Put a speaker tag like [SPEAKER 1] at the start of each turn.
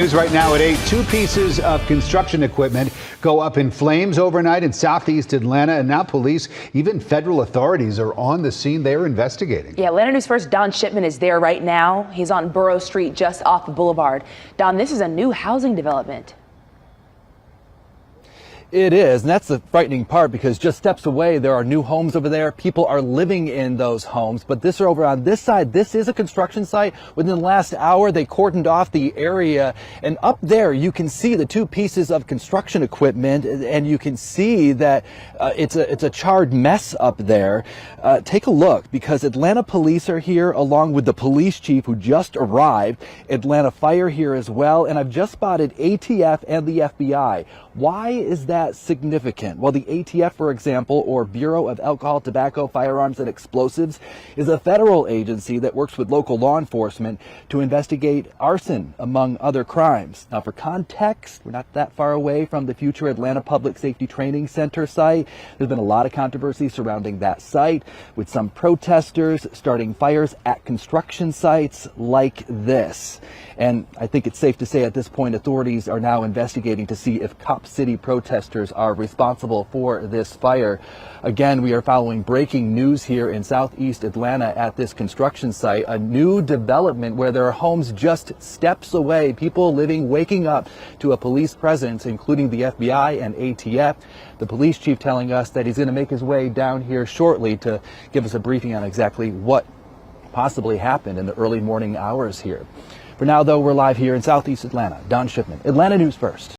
[SPEAKER 1] News right now at 8. Two pieces of construction equipment go up in flames overnight in southeast Atlanta, and now police, even federal authorities, are on the scene. They're investigating.
[SPEAKER 2] Yeah, Atlanta News First Don Shipman is there right now. He's on Burrough Street just off the boulevard. Don, this is a new housing development.
[SPEAKER 3] It is, and that's the frightening part, because just steps away there are new homes over there. People are living in those homes, but this over on this side, this is a construction site. Within the last hour, they cordoned off the area, and up there you can see the two pieces of construction equipment, and you can see that it's a charred mess up there. Take a look, because Atlanta police are here along with the police chief who just arrived, Atlanta Fire here as well, and I've just spotted ATF and the FBI. Why is that significant? Well, the ATF, for example, or Bureau of Alcohol, Tobacco, Firearms, and Explosives, is a federal agency that works with local law enforcement to investigate arson, among other crimes. Now, for context, we're not that far away from the future Atlanta Public Safety Training Center site. There's been a lot of controversy surrounding that site, with some protesters starting fires at construction sites like this. And I think it's safe to say at this point, authorities are now investigating to see if Cop City protesters are responsible for this fire. Again, we are following breaking news here in southeast Atlanta at this construction site, a new development where there are homes just steps away, people living, waking up to a police presence, including the FBI and ATF. The police chief telling us that he's going to make his way down here shortly to give us a briefing on exactly what possibly happened in the early morning hours here. For now, though, we're live here in southeast Atlanta. Don Shipman, Atlanta News First.